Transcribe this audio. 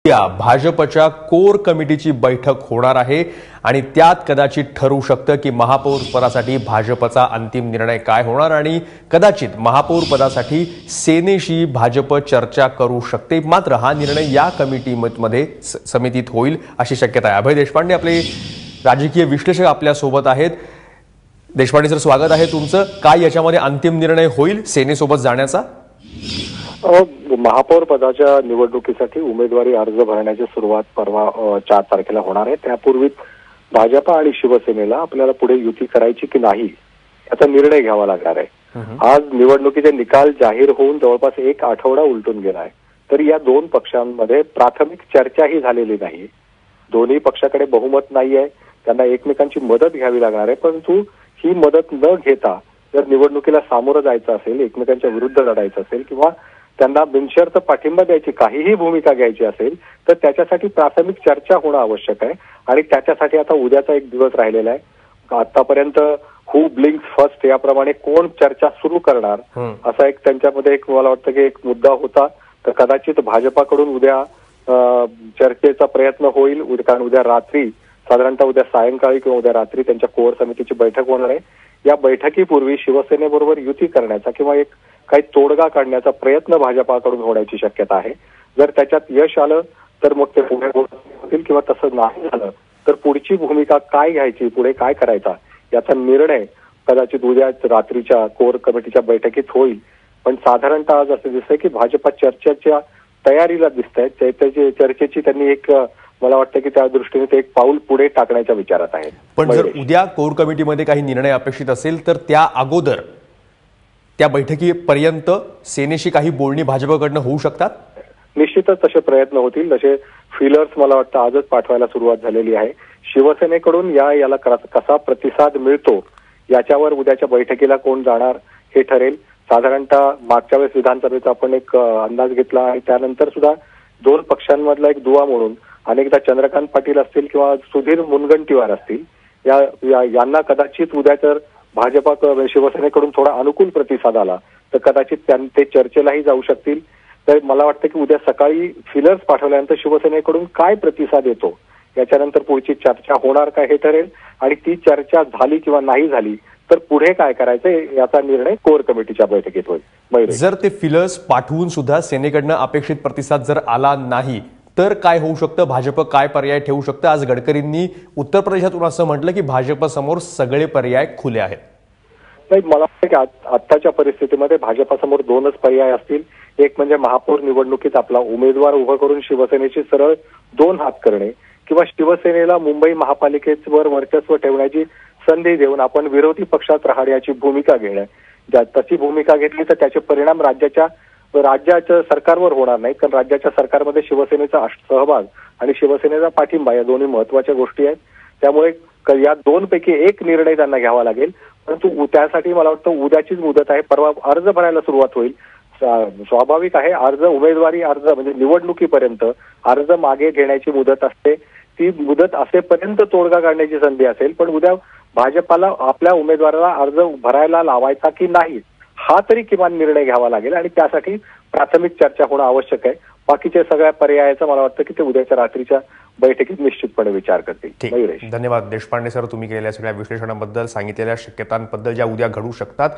या भाजपच्या कोर कमिटीची बैठक होणार आहे आणि त्यात कदाचित ठरू शकतं की महापौर पदासाठी भाजपचा अंतिम निर्णय काय होणार आणि कदाचित महापौर पदासाठी सेनेशी भाजप चर्चा करू शकते। मात्र हा निर्णय या कमिटीमध्ये समितीत होईल अशी शक्यता आहे। अभय देशपांडे आपले राजकीय विश्लेषक आपल्या सोबत आहेत। देशपांडे सर, स्वागत आहे तुमचं। काय याच्यामध्ये अंतिम निर्णय होईल सेनेसोबत जाण्याचा? महापौर पदाच्या निवडणुकीसाठी उमेदवारी अर्ज भरण्याची सुरुवात परवा 4 तारखेला होणार आहे। त्यापूर्वी भाजप आणि शिवसेनेला आपल्याला पुढे युती करायची की नाही याचा निर्णय घ्यावा लागणार आहे। आज निवडणुकीचे निकाल जाहीर होऊन जवळपास 1 आठवडा उलटून गेला आहे, तरी या दोन पक्षांमध्ये प्राथमिक चर्चाही झालेली नाही। दोन्ही पक्षाकडे बहुमत नाही आहे, त्यांना एकमेकांची मदत घ्यावी लागणार आहे। परंतु ही मदत न घेता जर निवडणुकीला सामोरं जायचं असेल, एकमेकांच्या विरुद्ध लढायचं असेल किंवा त्यांना बिनशर्त पाठिंबा द्यायची काहीही भूमिका घ्यायची असेल तर त्याच्यासाठी प्राथमिक चर्चा होणं आवश्यक आहे। आणि त्याच्यासाठी आता उद्याचा एक दिवस राहिलेला आहे। आतापर्यंत हू ब्लिंक्स फर्स्ट याप्रमाणे कोण चर्चा सुरू करणार असा एक त्यांच्यामध्ये एक मला वाटतं की एक मुद्दा होता। तर कदाचित भाजपाकडून उद्या चर्चेचा प्रयत्न होईल, कारण उद्या रात्री साधारणतः उद्या सायंकाळी किंवा उद्या रात्री त्यांच्या कोर समितीची बैठक होणार आहे। या बैठकीपूर्वी शिवसेनेबरोबर युती करण्याचा किंवा एक काही तोडगा काढण्याचा प्रयत्न भाजपाकडून होण्याची शक्यता आहे। जर त्याच्यात यश आलं तर मग ते पुढे होतील किंवा तसं नाही झालं तर पुढची भूमिका काय घ्यायची, पुढे काय करायचा याचा निर्णय कदाचित उद्या रात्रीच्या कोर कमिटीच्या बैठकीत होईल। पण साधारणतः आज असं दिसतंय की भाजपा चर्चेच्या तयारीला दिसतंय। चर्चेची त्यांनी एक मला वाटतं की त्या दृष्टीने ते एक पाऊल पुढे टाकण्याच्या विचारात आहे। पण जर उद्या कोर कमिटीमध्ये काही निर्णय अपेक्षित असेल तर त्या अगोदर त्या बैठकीपर्यंत सेनेशी काही बोलणी भाजपकडनं होऊ शकतात? निश्चितच तसे प्रयत्न होतील। जसे फिलर्स मला वाटतं आजच पाठवायला सुरुवात झालेली आहे। शिवसेनेकडून याला कसा प्रतिसाद मिळतो याच्यावर उद्याच्या बैठकीला कोण जाणार हे ठरेल। साधारणतः मागच्या वेळेस विधानसभेचा आपण एक अंदाज घेतला आणि त्यानंतर सुद्धा दोन पक्षांमधला एक दुवा म्हणून अनेकदा चंद्रकांत पाटील असतील किंवा सुधीर मुनगंटीवार असतील यांना कदाचित उद्या तर भाजपा शिवसेनेकडून थोडा अनुकूल प्रतिसाद आला तर कदाचित ते चर्चेलाही जाऊ शकतील। तर मला वाटतं की उद्या सकाळी फिलर्स पाठवल्यानंतर शिवसेनेकडून काय प्रतिसाद येतो याच्यानंतर पुढची चर्चा होणार का हे ठरेल। आणि ती चर्चा झाली किंवा नाही झाली तर पुढे काय करायचं याचा निर्णय कोर कमिटीच्या बैठकीत होईल। जर ते फिलर्स पाठवून सुद्धा सेनेकडनं अपेक्षित प्रतिसाद जर आला नाही तर काय होऊ शकतं? भाजप काय पर्याय ठेवू शकतं? आज गडकरींनी उत्तर प्रदेशातून असं म्हटलं की भाजपसमोर सगळे पर्याय खुले आहेत। नाही, मला वाटतं की आत्ताच्या परिस्थितीमध्ये भाजपसमोर 2च पर्याय असतील। एक म्हणजे महापौर निवडणुकीत आपला उमेदवार उभा करून शिवसेनेची सरळ 2 हात करणे किंवा शिवसेनेला मुंबई महापालिकेवर वर्चस्व ठेवण्याची संधी देऊन आपण विरोधी पक्षात राहण्याची भूमिका घेणं। तशी भूमिका घेतली तर त्याचे परिणाम राज्याच्या सरकारवर होणार नाही, कारण राज्याच्या सरकारमध्ये शिवसेनेचा सहभाग आणि शिवसेनेचा पाठिंबा या दोन्ही महत्वाच्या गोष्टी आहेत। त्यामुळे या 2 पैकी एक निर्णय त्यांना घ्यावा लागेल। परंतु त्यासाठी मला वाटतं उद्याचीच मुदत आहे। परवा अर्ज भरायला सुरुवात होईल। स्वाभाविक आहे, उमेदवारी अर्ज म्हणजे निवडणुकीपर्यंत अर्ज मागे घेण्याची मुदत असते। ती मुदत असेपर्यंत तोडगा काढण्याची संधी असेल। पण उद्या भाजपाला आपल्या उमेदवाराला अर्ज भरायला लावायचा की नाही हा तरी किमान निर्णय घ्यावा लागेल आणि त्यासाठी प्राथमिक चर्चा होणं आवश्यक आहे। बाकीच्या सगळ्या पर्यायाचा मला वाटतं की ते उद्याच्या रात्रीच्या बैठकीत निश्चितपणे विचार करतील। धन्यवाद देशपांडे सर, तुम्ही केलेल्या सगळ्या विश्लेषणाबद्दल, सांगितलेल्या शक्यतांबद्दल ज्या उद्या घडू शकतात।